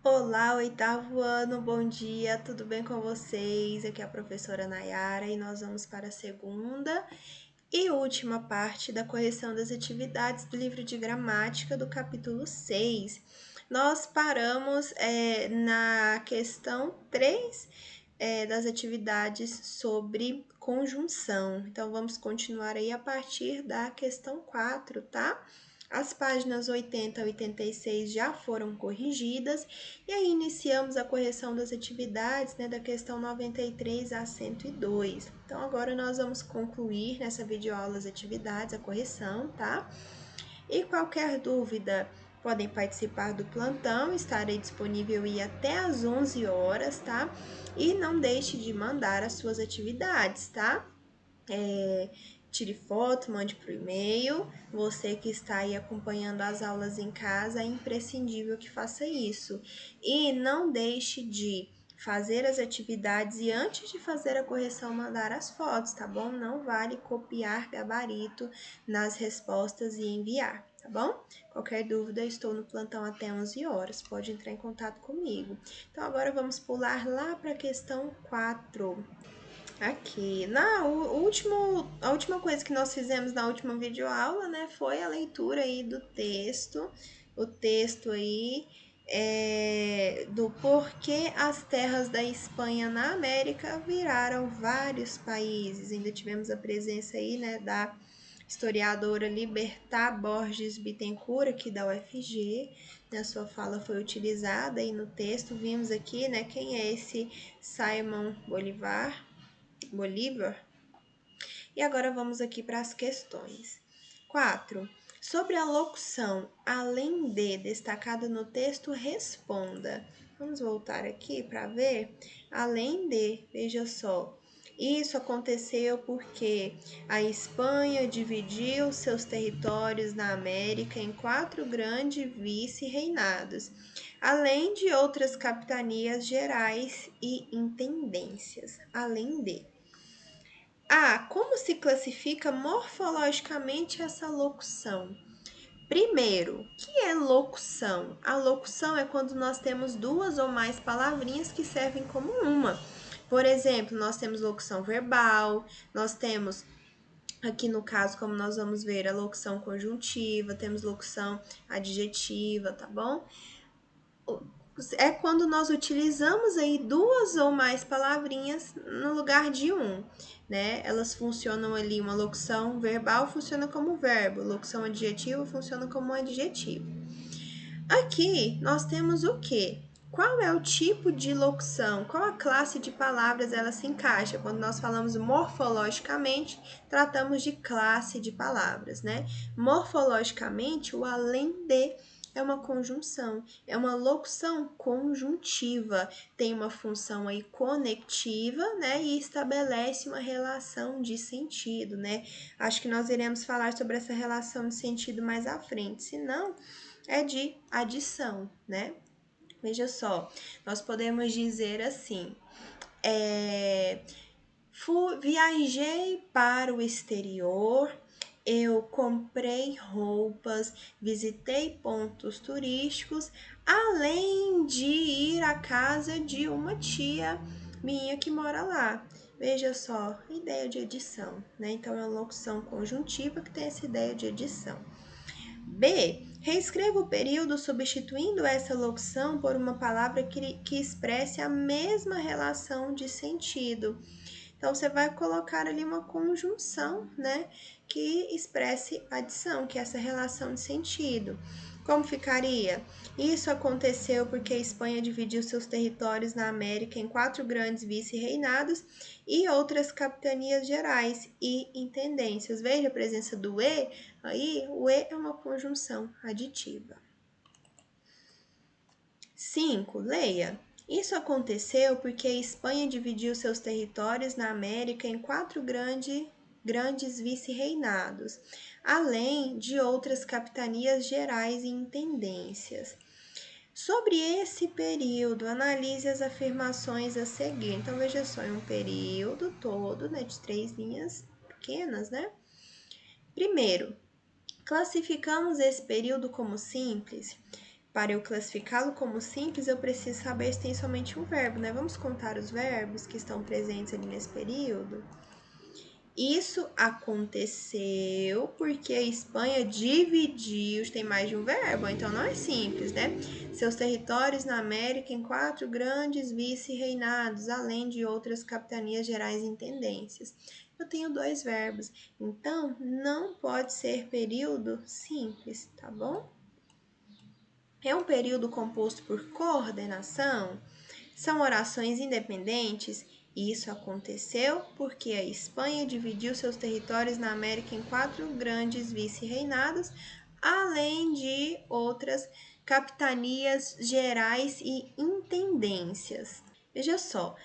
Olá, oitavo ano, bom dia, tudo bem com vocês? Aqui é a professora Nayara e nós vamos para a segunda e última parte da correção das atividades do livro de gramática do capítulo 6. Nós paramos na questão 3 das atividades sobre conjunção. Então, vamos continuar aí a partir da questão 4, tá? As páginas 80 a 86 já foram corrigidas e aí iniciamos a correção das atividades, né, da questão 93 a 102. Então, agora nós vamos concluir nessa videoaula as atividades, a correção, tá? E qualquer dúvida, podem participar do plantão, estarei disponível aí até às 11 horas, tá? E não deixe de mandar as suas atividades, tá? Tire foto, mande por e-mail. Você que está aí acompanhando as aulas em casa, é imprescindível que faça isso. E não deixe de fazer as atividades e antes de fazer a correção mandar as fotos, tá bom? Não vale copiar gabarito nas respostas e enviar, tá bom? Qualquer dúvida, estou no plantão até 11 horas, pode entrar em contato comigo. Então agora vamos pular lá para a questão 4. Aqui, a última coisa que nós fizemos na última videoaula, né, foi a leitura aí do texto, o texto aí do porquê as terras da Espanha na América viraram vários países. Ainda tivemos a presença aí, né, da historiadora Libertad Borges Bittencourt, aqui da UFG, né, a sua fala foi utilizada aí no texto. Vimos aqui, né, quem é esse Simon Bolívar. E agora vamos aqui para as questões. 4. Sobre a locução, além de destacada no texto, responda. Vamos voltar aqui para ver. Além de, veja só. Isso aconteceu porque a Espanha dividiu seus territórios na América em 4 grandes vice-reinados, além de outras capitanias gerais e intendências. Além de. Como se classifica morfologicamente essa locução? Primeiro, o que é locução? A locução é quando nós temos duas ou mais palavrinhas que servem como uma. Por exemplo, nós temos locução verbal, nós temos aqui no caso, como nós vamos ver, a locução conjuntiva, temos locução adjetiva, tá bom? É quando nós utilizamos aí duas ou mais palavrinhas no lugar de um, né? Elas funcionam ali, uma locução verbal funciona como verbo, locução adjetiva funciona como adjetivo. Aqui nós temos o quê? Qual é o tipo de locução? Qual a classe de palavras ela se encaixa? Quando nós falamos morfologicamente, tratamos de classe de palavras, né? Morfologicamente, o além de é uma conjunção, é uma locução conjuntiva, tem uma função aí conectiva, né, e estabelece uma relação de sentido, né? Acho que nós iremos falar sobre essa relação de sentido mais à frente, senão é de adição, né? Veja só, nós podemos dizer assim, viajei para o exterior, eu comprei roupas, visitei pontos turísticos, além de ir à casa de uma tia minha que mora lá. Veja só, ideia de edição, né? Então, é uma locução conjuntiva que tem essa ideia de edição. B. Reescreva o período substituindo essa locução por uma palavra que expresse a mesma relação de sentido. Então, você vai colocar ali uma conjunção, né, que expresse adição, que é essa relação de sentido. Como ficaria? Isso aconteceu porque a Espanha dividiu seus territórios na América em 4 grandes vice-reinados e outras capitanias gerais e intendências. Veja a presença do E aí, o E é uma conjunção aditiva. 5. Leia. Isso aconteceu porque a Espanha dividiu seus territórios na América em 4 grandes vice-reinados, além de outras capitanias gerais e intendências. Sobre esse período, analise as afirmações a seguir. Então, veja só, é um período todo, né, de 3 linhas pequenas, né? Primeiro, classificamos esse período como simples. Para eu classificá-lo como simples, eu preciso saber se tem somente um verbo, né? Vamos contar os verbos que estão presentes ali nesse período? Isso aconteceu porque a Espanha dividiu, tem mais de um verbo, então não é simples, né? Seus territórios na América em 4 grandes vice-reinados, além de outras capitanias gerais e intendências. Eu tenho 2 verbos, então não pode ser período simples, tá bom? É um período composto por coordenação? São orações independentes? Isso aconteceu porque a Espanha dividiu seus territórios na América em 4 grandes vice-reinados, além de outras capitanias gerais e intendências. Veja só,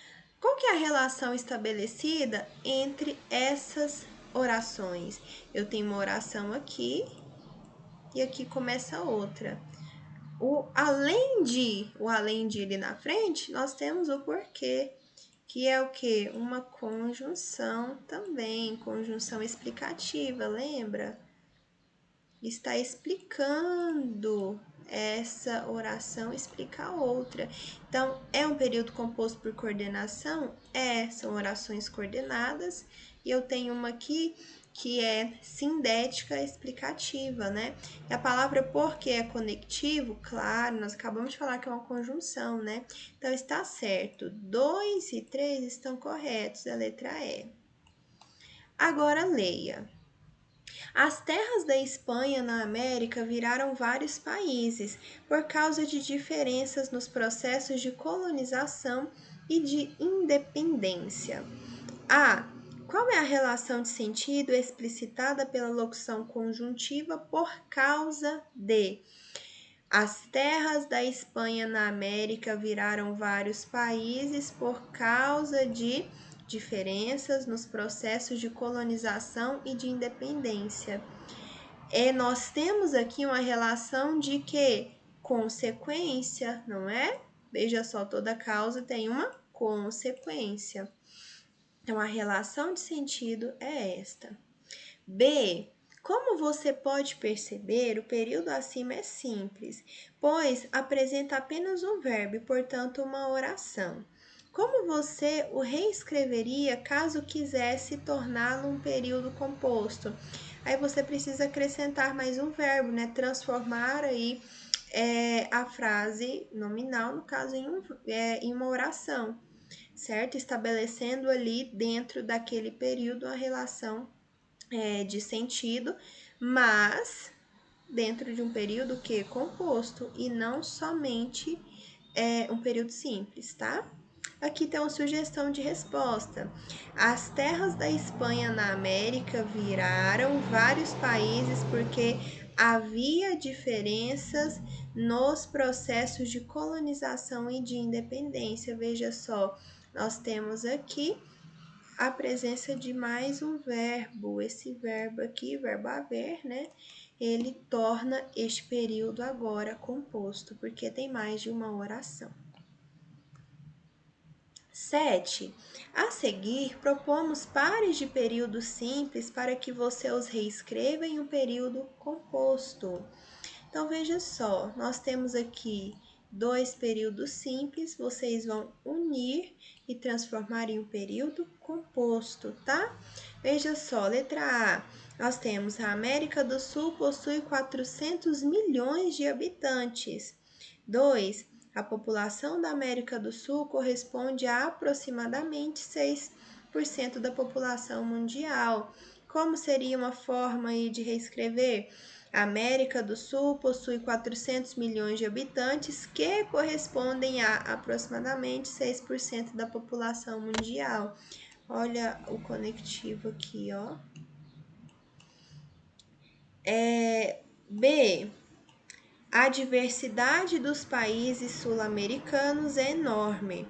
qual que é a relação estabelecida entre essas orações? Eu tenho uma oração aqui e aqui começa outra. O além de ali na frente, nós temos o porquê, que é o que? Uma conjunção também, conjunção explicativa, lembra? Está explicando essa oração, explica a outra. Então, é um período composto por coordenação? São orações coordenadas. E eu tenho uma aqui que é sindética explicativa, né? E a palavra porque é conectivo, claro, nós acabamos de falar que é uma conjunção, né? Então, está certo. 2 e 3 estão corretos, a letra E. Agora, leia. As terras da Espanha na América viraram vários países por causa de diferenças nos processos de colonização e de independência. A. Qual é a relação de sentido explicitada pela locução conjuntiva por causa de? As terras da Espanha na América viraram vários países por causa de diferenças nos processos de colonização e de independência. Nós temos aqui uma relação de que? Consequência, não é? Veja só, toda causa tem uma consequência. Então, a relação de sentido é esta. B. Como você pode perceber, o período acima é simples, pois apresenta apenas um verbo e, portanto, uma oração. Como você o reescreveria caso quisesse torná-lo um período composto? Aí você precisa acrescentar mais um verbo, né? Transformar aí a frase nominal, no caso, em uma oração, certo? Estabelecendo ali dentro daquele período a relação de sentido, mas dentro de um período que composto e não somente um período simples, tá? Aqui tem uma sugestão de resposta. As terras da Espanha na América viraram vários países porque havia diferenças nos processos de colonização e de independência. Veja só, nós temos aqui a presença de mais um verbo. Esse verbo aqui, verbo haver, né? Ele torna este período agora composto, porque tem mais de uma oração. 7. A seguir, propomos pares de períodos simples para que você os reescreva em um período composto. Então, veja só, nós temos aqui 2 períodos simples, vocês vão unir e transformar em um período composto, tá? Veja só, letra A, nós temos a América do Sul possui 400 milhões de habitantes. 2. A população da América do Sul corresponde a aproximadamente 6% da população mundial. Como seria uma forma aí de reescrever? A América do Sul possui 400 milhões de habitantes, que correspondem a aproximadamente 6% da população mundial. Olha o conectivo aqui, ó. B. A diversidade dos países sul-americanos é enorme.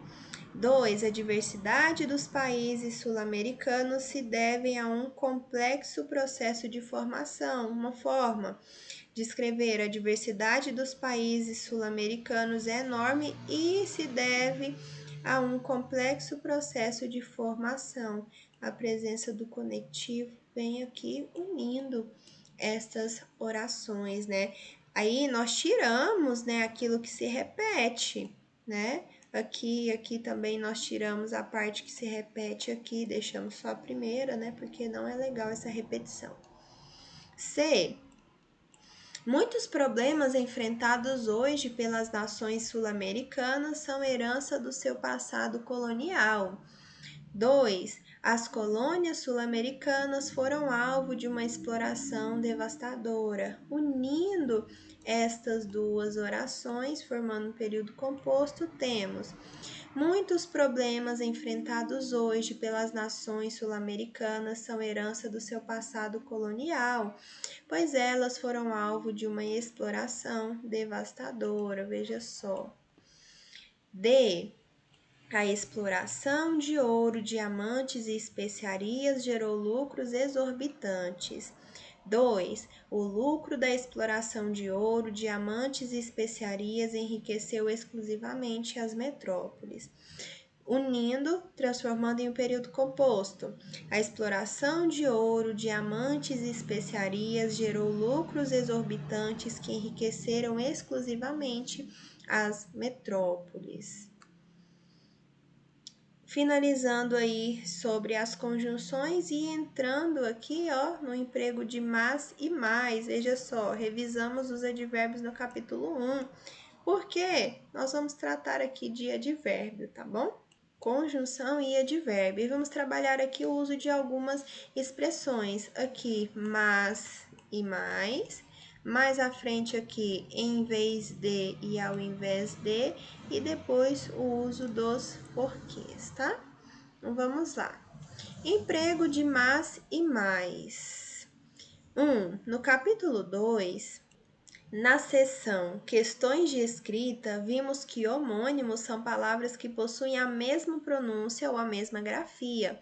2. A diversidade dos países sul-americanos se deve a um complexo processo de formação. Uma forma de escrever a diversidade dos países sul-americanos é enorme e se deve a um complexo processo de formação. A presença do conectivo vem aqui unindo estas orações, né? Aí nós tiramos, né, aquilo que se repete, né? Aqui também nós tiramos a parte que se repete aqui, deixamos só a primeira, né? Porque não é legal essa repetição. C. Muitos problemas enfrentados hoje pelas nações sul-americanas são herança do seu passado colonial. 2. As colônias sul-americanas foram alvo de uma exploração devastadora. Unindo estas duas orações, formando um período composto, temos muitos problemas enfrentados hoje pelas nações sul-americanas são herança do seu passado colonial, pois elas foram alvo de uma exploração devastadora. Veja só. D. A exploração de ouro, diamantes e especiarias gerou lucros exorbitantes. 2. O lucro da exploração de ouro, diamantes e especiarias enriqueceu exclusivamente as metrópoles. Unindo, transformando em um período composto. A exploração de ouro, diamantes e especiarias gerou lucros exorbitantes que enriqueceram exclusivamente as metrópoles. Finalizando aí sobre as conjunções e entrando aqui, ó, no emprego de mas e mais. Veja só, revisamos os advérbios no capítulo 1, porque nós vamos tratar aqui de advérbio, tá bom? Conjunção e advérbio. E vamos trabalhar aqui o uso de algumas expressões. Aqui, mas e mais à frente aqui, em vez de e ao invés de, e depois o uso dos porquês, tá? Então, vamos lá. Emprego de mas e mais. No capítulo 2, na seção Questões de Escrita, vimos que homônimos são palavras que possuem a mesma pronúncia ou a mesma grafia,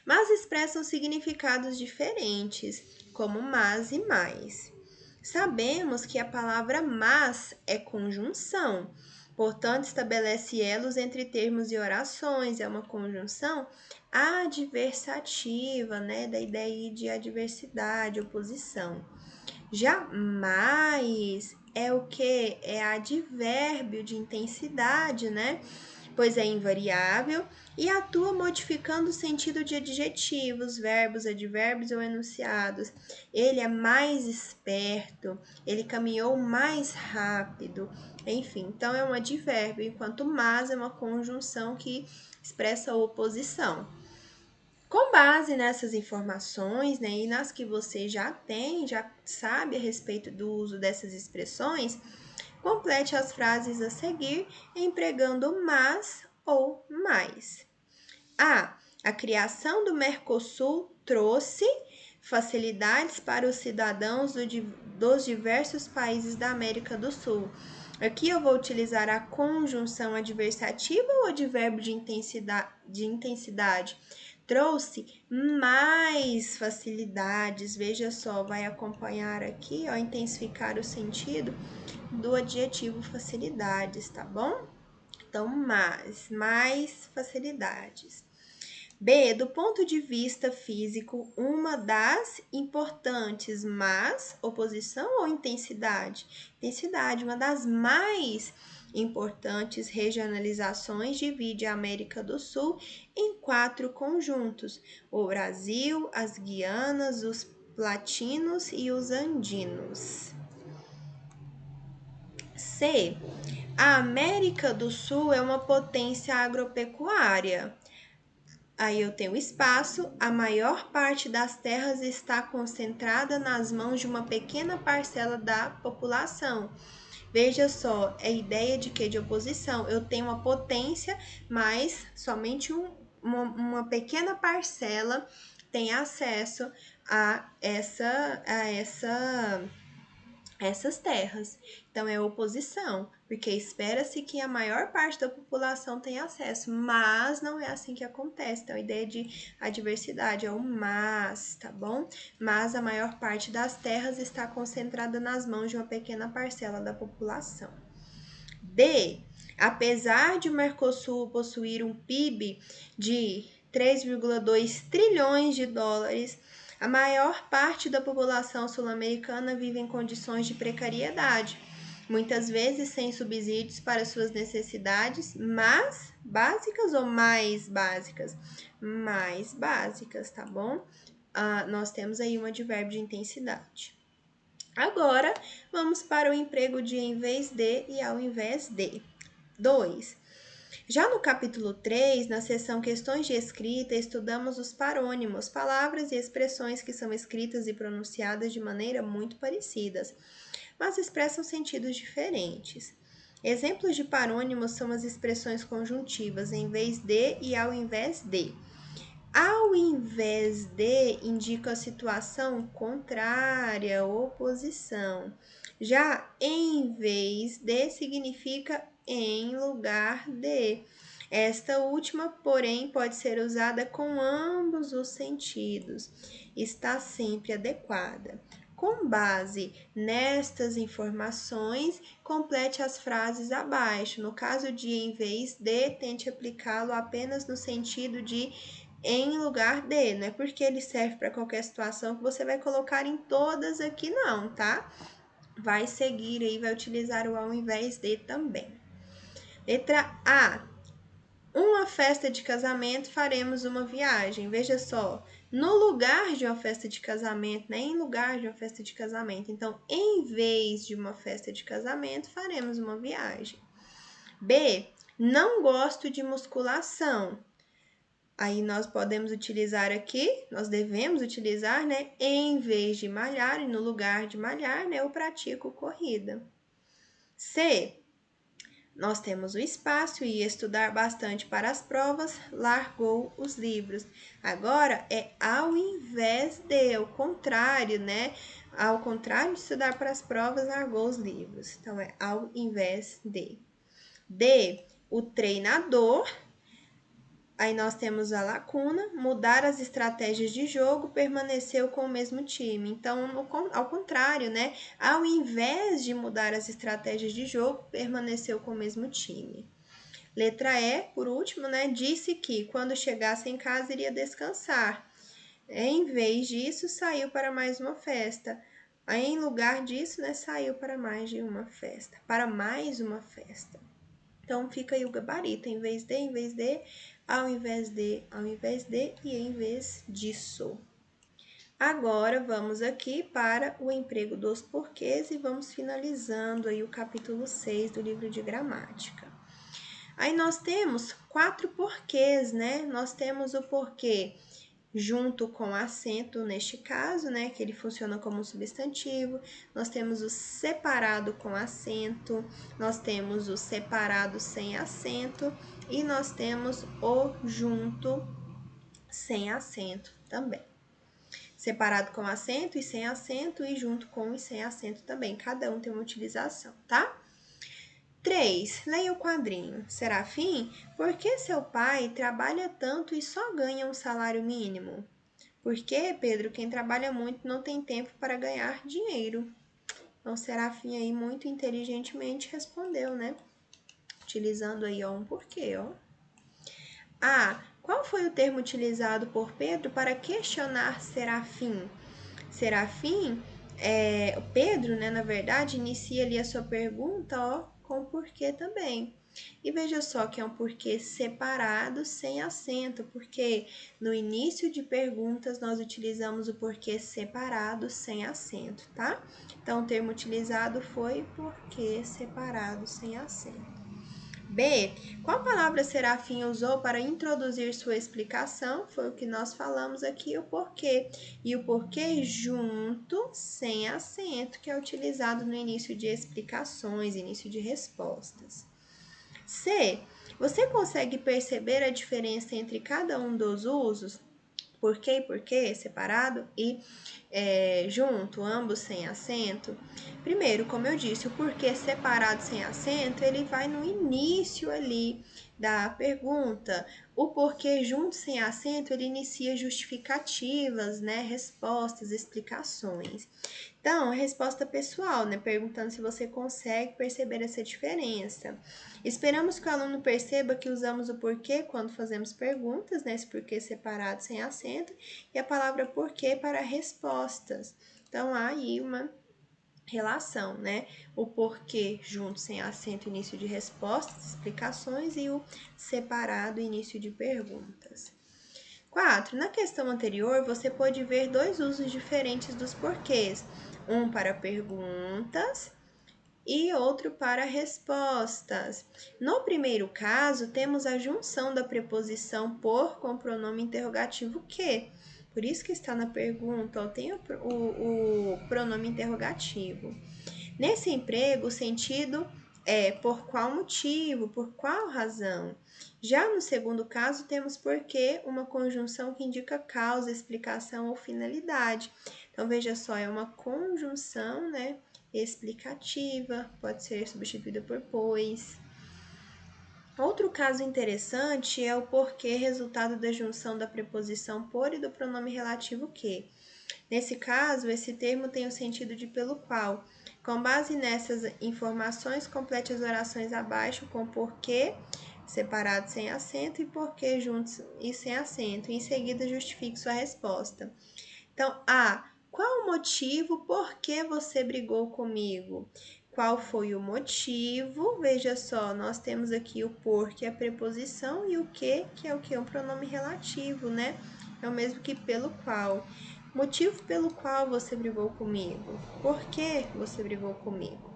mas expressam significados diferentes, como mas e mais. Sabemos que a palavra mas é conjunção, portanto, estabelece elos entre termos e orações, é uma conjunção adversativa, né? Da ideia de adversidade, oposição. Já mais é o que? É advérbio de intensidade, né? Pois é invariável e atua modificando o sentido de adjetivos, verbos, advérbios ou enunciados. Ele é mais esperto, ele caminhou mais rápido, enfim, então é um advérbio, enquanto mas é uma conjunção que expressa oposição. Com base nessas informações, né, e nas que você já tem, já sabe a respeito do uso dessas expressões, complete as frases a seguir empregando mas ou mais. A criação do Mercosul trouxe facilidades para os cidadãos dos diversos países da América do Sul. Aqui eu vou utilizar a conjunção adversativa ou advérbio de intensidade. Trouxe mais facilidades. Veja só, vai acompanhar aqui, ó, intensificar o sentido do adjetivo facilidades, tá bom? Então, mais facilidades. B, do ponto de vista físico, uma das importantes, mas oposição ou intensidade? Intensidade, uma das mais importantes regionalizações divide a América do Sul em 4 conjuntos: o Brasil, as Guianas, os Platinos e os Andinos. C. A América do Sul é uma potência agropecuária. Aí eu tenho espaço, a maior parte das terras está concentrada nas mãos de uma pequena parcela da população. Veja só, é ideia de que? De oposição. Eu tenho uma potência, mas somente uma pequena parcela tem acesso a essas terras. Então, é oposição, porque espera-se que a maior parte da população tenha acesso, mas não é assim que acontece. Então, a ideia de adversidade é o mas, tá bom? Mas a maior parte das terras está concentrada nas mãos de uma pequena parcela da população. D. Apesar de o Mercosul possuir um PIB de 3,2 trilhões de dólares, A maior parte da população sul-americana vive em condições de precariedade, muitas vezes sem subsídios para suas necessidades, mas básicas ou mais básicas? Mais básicas, tá bom? Nós temos aí um advérbio de intensidade. Agora, vamos para o emprego de em vez de e ao invés de. 2. Já no capítulo 3, na seção Questões de Escrita, estudamos os parônimos, palavras e expressões que são escritas e pronunciadas de maneira muito parecidas, mas expressam sentidos diferentes. Exemplos de parônimos são as expressões conjuntivas em vez de e ao invés de. Ao invés de indica a situação contrária, oposição. Já em vez de significa em lugar de. Esta última, porém, pode ser usada com ambos os sentidos. Está sempre adequada. Com base nestas informações, complete as frases abaixo. No caso de em vez de, tente aplicá-lo apenas no sentido de em lugar de, não é porque ele serve para qualquer situação que você vai colocar em todas aqui não, tá? Vai seguir aí, vai utilizar o ao invés de também. Letra A. Uma festa de casamento, faremos uma viagem. Veja só, no lugar de uma festa de casamento, né? Em lugar de uma festa de casamento. Então, em vez de uma festa de casamento, faremos uma viagem. B. Não gosto de musculação. Aí nós podemos utilizar aqui, nós devemos utilizar, né? Em vez de malhar e no lugar de malhar, né? Eu pratico corrida. C. Nós temos o espaço e estudar bastante para as provas, largou os livros. Agora é ao invés de, o contrário, né? Ao contrário de estudar para as provas, largou os livros. Então é ao invés de. D. O treinador. Aí nós temos a lacuna, mudar as estratégias de jogo, permaneceu com o mesmo time. Então, ao contrário, né? Ao invés de mudar as estratégias de jogo, permaneceu com o mesmo time. Letra E, por último, né? Disse que quando chegasse em casa iria descansar. Em vez disso, saiu para mais uma festa. Aí, em lugar disso, né? Saiu para mais de uma festa. Para mais uma festa. Então, fica aí o gabarito, em vez de, ao invés de, ao invés de e em vez disso. Agora, vamos aqui para o emprego dos porquês e vamos finalizando aí o capítulo 6 do livro de gramática. Aí nós temos 4 porquês, né? Nós temos o porquê junto com acento, neste caso, né, que ele funciona como um substantivo. Nós temos o separado com acento, nós temos o separado sem acento e nós temos o junto sem acento também. Separado com acento e junto com e sem acento também. Cada um tem uma utilização, tá? 3. Leia o quadrinho. Serafim, por que seu pai trabalha tanto e só ganha um salário mínimo? Porque, Pedro, quem trabalha muito não tem tempo para ganhar dinheiro. Então, Serafim aí muito inteligentemente respondeu, né? Utilizando aí, ó, um porquê, ó. A. Qual foi o termo utilizado por Pedro para questionar Serafim? Serafim, o Pedro, né, na verdade, inicia ali a sua pergunta, ó, com porquê também. E veja só que é um porquê separado, sem acento, porque no início de perguntas nós utilizamos o porquê separado, sem acento, tá? Então, o termo utilizado foi porquê separado, sem acento. B. Qual palavra Serafim usou para introduzir sua explicação? Foi o que nós falamos aqui, o porquê. E o porquê junto, sem acento, que é utilizado no início de explicações, início de respostas. C. Você consegue perceber a diferença entre cada um dos usos? Porquê e porquê, separado, e junto, ambos sem acento? Primeiro, como eu disse, o porquê separado sem acento, ele vai no início ali da pergunta. O porquê junto sem acento, ele inicia justificativas, né, respostas, explicações. Então, resposta pessoal, né, perguntando se você consegue perceber essa diferença. Esperamos que o aluno perceba que usamos o porquê quando fazemos perguntas, né, esse porquê separado sem acento, e a palavra porquê para respostas. Então, há aí uma relação, né? O porquê junto sem acento, início de respostas, explicações, e o separado, início de perguntas. 4. Na questão anterior, você pode ver dois usos diferentes dos porquês. Um para perguntas e outro para respostas. No primeiro caso, temos a junção da preposição por com o pronome interrogativo que. Por isso que está na pergunta, ó, tem o pronome interrogativo. Nesse emprego, o sentido é por qual motivo, por qual razão. Já no segundo caso, temos porquê, uma conjunção que indica causa, explicação ou finalidade. Então, veja só, é uma conjunção, né, explicativa, pode ser substituída por pois. Outro caso interessante é o porquê, resultado da junção da preposição por e do pronome relativo que. Nesse caso, esse termo tem o sentido de pelo qual. Com base nessas informações, complete as orações abaixo com porquê, separado sem acento, e porquê juntos e sem acento. Em seguida, justifique sua resposta. Então, A. Qual o motivo por que você brigou comigo? Qual foi o motivo? Veja só, nós temos aqui o por, que é a preposição, e o que é o que? Um pronome relativo, né? É o mesmo que pelo qual. Motivo pelo qual você brigou comigo? Por que você brigou comigo?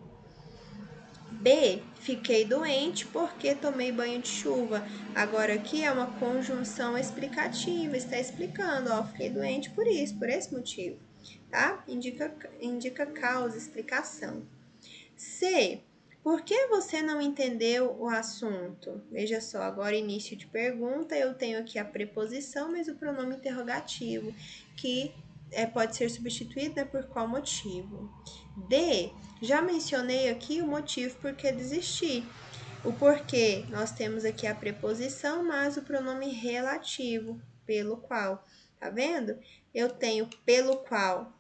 B. Fiquei doente porque tomei banho de chuva. Agora aqui é uma conjunção explicativa, está explicando, ó, fiquei doente por isso, por esse motivo, tá? Indica causa, explicação. C. Por que você não entendeu o assunto? Veja só, agora início de pergunta, eu tenho aqui a preposição, mas o pronome interrogativo, que pode ser substituído, né, por qual motivo. D. Já mencionei aqui o motivo por que desisti. O porquê, nós temos aqui a preposição, mas o pronome relativo, pelo qual. Tá vendo? Eu tenho pelo qual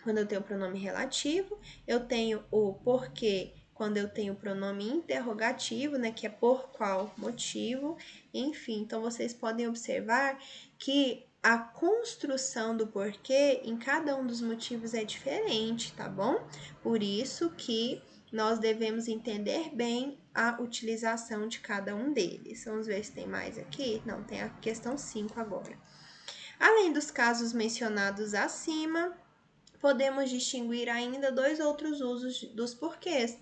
quando eu tenho o pronome relativo, eu tenho o porquê quando eu tenho o pronome interrogativo, né, que é por qual motivo, enfim. Então, vocês podem observar que a construção do porquê em cada um dos motivos é diferente, tá bom? Por isso que nós devemos entender bem a utilização de cada um deles. Vamos ver se tem mais aqui? Não, tem a questão 5 agora. Além dos casos mencionados acima, podemos distinguir ainda dois outros usos dos porquês.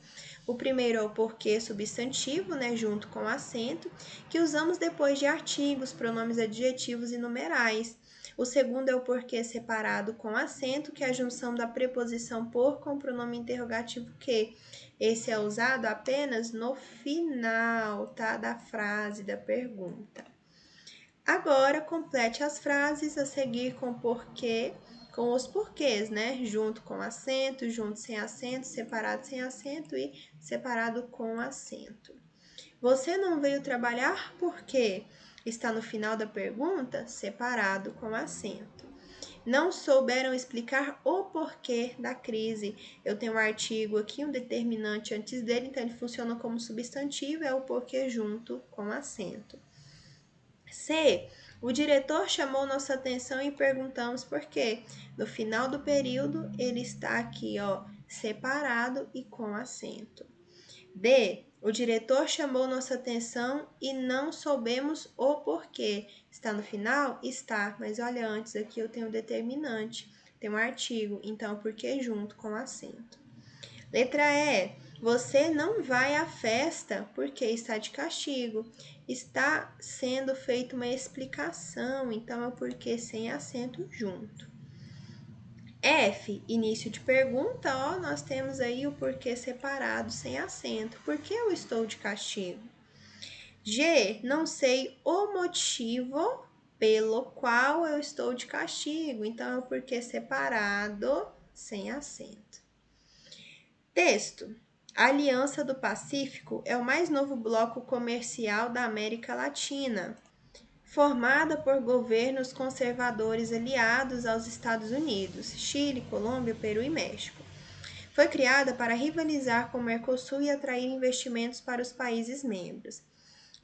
O primeiro é o porquê substantivo, né, junto com acento, que usamos depois de artigos, pronomes adjetivos e numerais. O segundo é o porquê separado com acento, que é a junção da preposição por com o pronome interrogativo que. Esse é usado apenas no final, tá, da frase, da pergunta. Agora, complete as frases a seguir com porquê, com os porquês, né? Junto com acento, junto sem acento, separado sem acento e separado com acento. Você não veio trabalhar por quê? Está no final da pergunta, separado com acento. Não souberam explicar o porquê da crise. Eu tenho um artigo aqui, um determinante antes dele, então ele funciona como substantivo, é o porquê junto com acento. C. O diretor chamou nossa atenção e perguntamos por quê. No final do período, ele está aqui, ó, separado e com acento. D. O diretor chamou nossa atenção e não soubemos o porquê. Está no final? Está, mas olha, antes aqui eu tenho determinante, tem um artigo, então porquê junto com acento. Letra E. Você não vai à festa porque está de castigo. Está sendo feita uma explicação, então é o porquê sem acento junto. F, início de pergunta, ó, nós temos aí o porquê separado sem acento. Por que eu estou de castigo? G, não sei o motivo pelo qual eu estou de castigo. Então, é o porquê separado, sem acento. Texto. A Aliança do Pacífico é o mais novo bloco comercial da América Latina, formada por governos conservadores aliados aos Estados Unidos, Chile, Colômbia, Peru e México. Foi criada para rivalizar com o Mercosul e atrair investimentos para os países membros.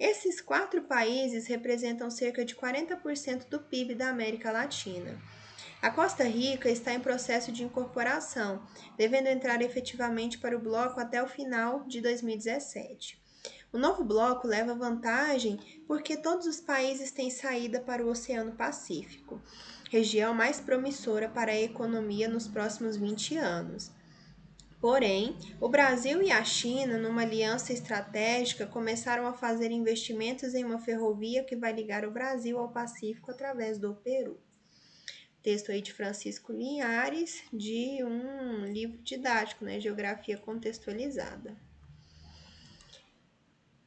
Esses 4 países representam cerca de 40% do PIB da América Latina. A Costa Rica está em processo de incorporação, devendo entrar efetivamente para o bloco até o final de 2017. O novo bloco leva vantagem porque todos os países têm saída para o Oceano Pacífico, região mais promissora para a economia nos próximos 20 anos. Porém, o Brasil e a China, numa aliança estratégica, começaram a fazer investimentos em uma ferrovia que vai ligar o Brasil ao Pacífico através do Peru. Texto aí de Francisco Linhares, de um livro didático, né? Geografia contextualizada.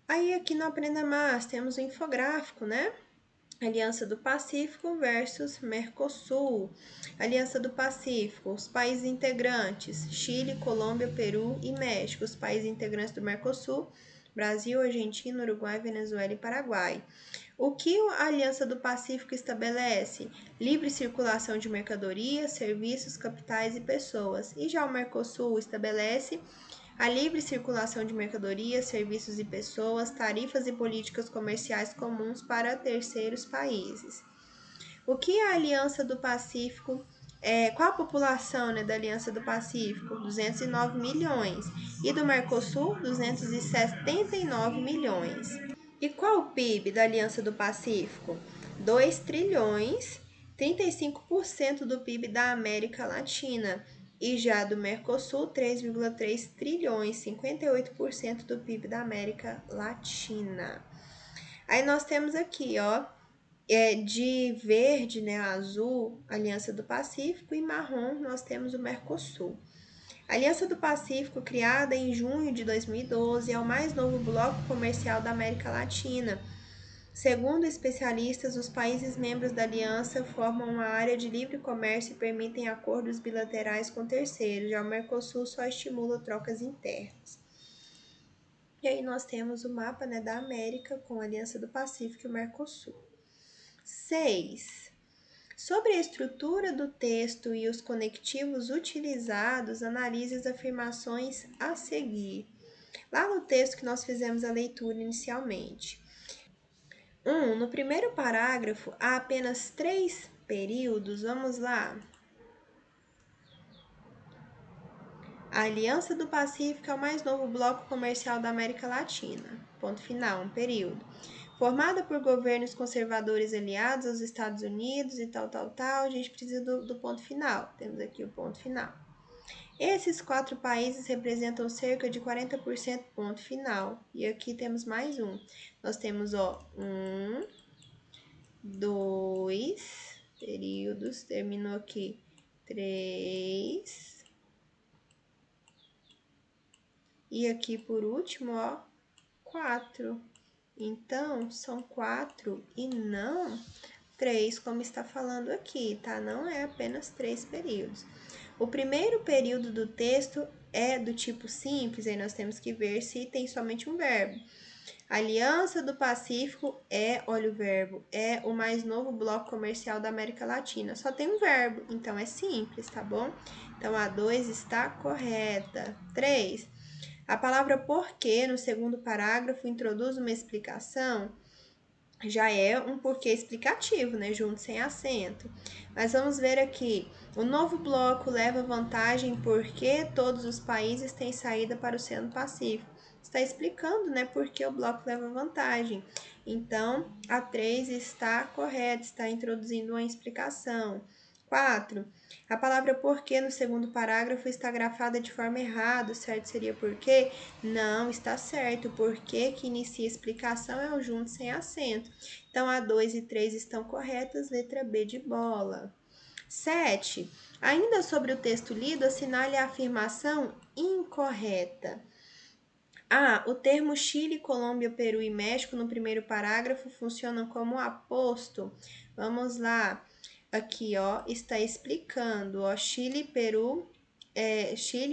Aí aqui no Aprenda Mais temos o infográfico, né? Aliança do Pacífico versus Mercosul. Aliança do Pacífico, os países integrantes, Chile, Colômbia, Peru e México. Os países integrantes do Mercosul, Brasil, Argentina, Uruguai, Venezuela e Paraguai. O que a Aliança do Pacífico estabelece? Livre circulação de mercadorias, serviços, capitais e pessoas. E já o Mercosul estabelece a livre circulação de mercadorias, serviços e pessoas, tarifas e políticas comerciais comuns para terceiros países. O que a Aliança do Pacífico qual a população, né, da Aliança do Pacífico? 209 milhões. E do Mercosul, 279 milhões. E qual o PIB da Aliança do Pacífico? 2 trilhões, 35% do PIB da América Latina. E já do Mercosul, 3,3 trilhões, 58% do PIB da América Latina. Aí nós temos aqui, ó, de verde, né, azul, Aliança do Pacífico, e marrom nós temos o Mercosul. A Aliança do Pacífico, criada em junho de 2012, é o mais novo bloco comercial da América Latina. Segundo especialistas, os países membros da aliança formam uma área de livre comércio e permitem acordos bilaterais com terceiros. Já o Mercosul só estimula trocas internas. E aí nós temos o mapa, né, da América com a Aliança do Pacífico e o Mercosul. 6. Sobre a estrutura do texto e os conectivos utilizados, analise as afirmações a seguir. Lá no texto que nós fizemos a leitura inicialmente. No primeiro parágrafo há apenas 3 períodos. Vamos lá. A Aliança do Pacífico é o mais novo bloco comercial da América Latina. Ponto final, um período. Formada por governos conservadores aliados aos Estados Unidos e tal. A gente precisa do ponto final. Temos aqui o ponto final. Esses 4 países representam cerca de 40%, ponto final. E aqui temos mais um. Nós temos, ó, 2 períodos, terminou aqui 3. E aqui por último, ó, 4. Então, são 4 e não 3, como está falando aqui, tá? Não é apenas 3 períodos. O primeiro período do texto é do tipo simples, aí nós temos que ver se tem somente um verbo. Aliança do Pacífico olha o verbo, é o mais novo bloco comercial da América Latina. Só tem um verbo, então é simples, tá bom? Então, a 2 está correta. 3. A palavra porquê, no segundo parágrafo, introduz uma explicação. Já é um porquê explicativo, né? Junto sem acento. Mas vamos ver aqui. O novo bloco leva vantagem porque todos os países têm saída para o Oceano Pacífico. Está explicando, né, por que o bloco leva vantagem. Então, a 3 está correta, está introduzindo uma explicação. 4. A palavra porquê no segundo parágrafo está grafada de forma errada. O certo seria porquê? Não, está certo. Porquê que inicia a explicação é o junto sem acento. Então, a 2 e 3 estão corretas. Letra B de bola. 7. Ainda sobre o texto lido, assinale a afirmação incorreta. O termo Chile, Colômbia, Peru e México no primeiro parágrafo funcionam como aposto. Vamos lá. Aqui, ó, está explicando, ó, Chile,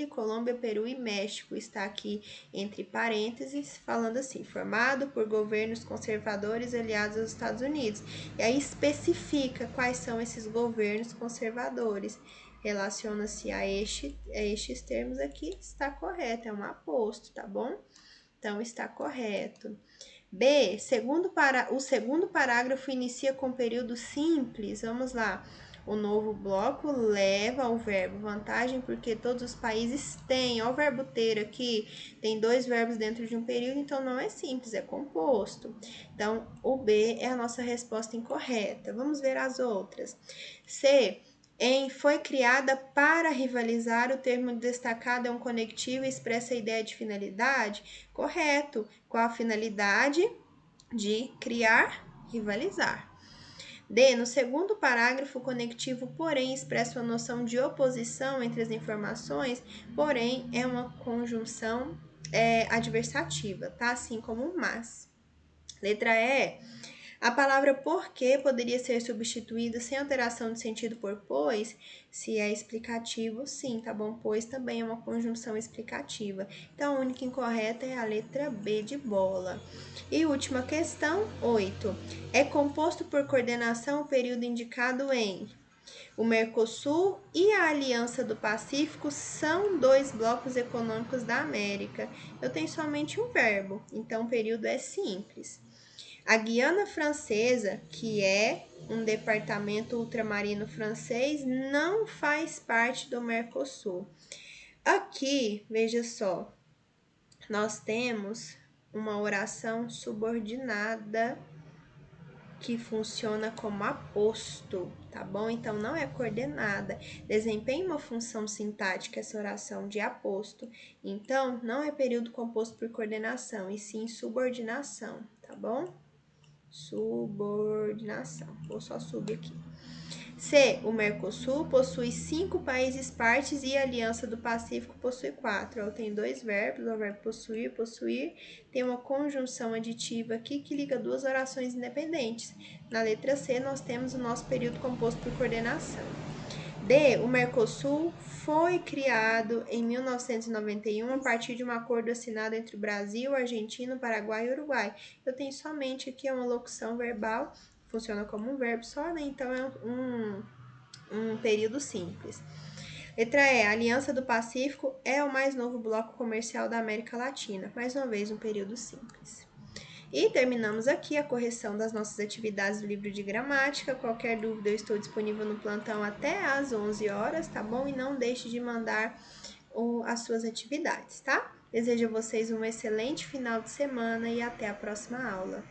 Colômbia, Peru e México. Está aqui entre parênteses, falando assim, formado por governos conservadores aliados aos Estados Unidos. E aí especifica quais são esses governos conservadores. Relaciona-se a estes termos aqui, está correto, é um aposto, tá bom? Então, está correto. B, o segundo parágrafo inicia com período simples. Vamos lá. O novo bloco leva ao verbo vantagem porque todos os países têm. Ó, o verbo ter aqui tem 2 verbos dentro de um período, então não é simples, é composto. Então, o B é a nossa resposta incorreta. Vamos ver as outras. C, foi criada para rivalizar, o termo destacado é um conectivo e expressa a ideia de finalidade? Correto. Qual a finalidade? De criar, rivalizar. D. No segundo parágrafo, o conectivo porém expressa a noção de oposição entre as informações, porém é uma conjunção adversativa, tá? Assim como mas. Letra E. A palavra porque poderia ser substituída sem alteração de sentido por pois, se é explicativo, sim, tá bom? Pois também é uma conjunção explicativa. Então, a única incorreta é a letra B de bola. E última questão, 8. É composto por coordenação o período indicado em... O Mercosul e a Aliança do Pacífico são 2 blocos econômicos da América. Eu tenho somente um verbo, então o período é simples. A Guiana Francesa, que é um departamento ultramarino francês, não faz parte do Mercosul. Aqui, veja só, nós temos uma oração subordinada que funciona como aposto, tá bom? Então, não é coordenada. Desempenha uma função sintática essa oração de aposto. Então, não é período composto por coordenação, e sim subordinação, tá bom? Subordinação. Vou só subir aqui. C. O Mercosul possui 5 países partes e a Aliança do Pacífico possui 4. Ela tem 2 verbos, o verbo possuir, possuir. Tem uma conjunção aditiva aqui que liga 2 orações independentes. Na letra C, nós temos o nosso período composto por coordenação. D. O Mercosul foi criado em 1991 a partir de um acordo assinado entre o Brasil, Argentina, Paraguai e Uruguai. Eu tenho somente aqui uma locução verbal, funciona como um verbo só, né? Então é um período simples. Letra E. A Aliança do Pacífico é o mais novo bloco comercial da América Latina. Mais uma vez, um período simples. E terminamos aqui a correção das nossas atividades do livro de gramática. Qualquer dúvida, eu estou disponível no plantão até às 11 horas, tá bom? E não deixe de mandar as suas atividades, tá? Desejo a vocês um excelente final de semana e até a próxima aula.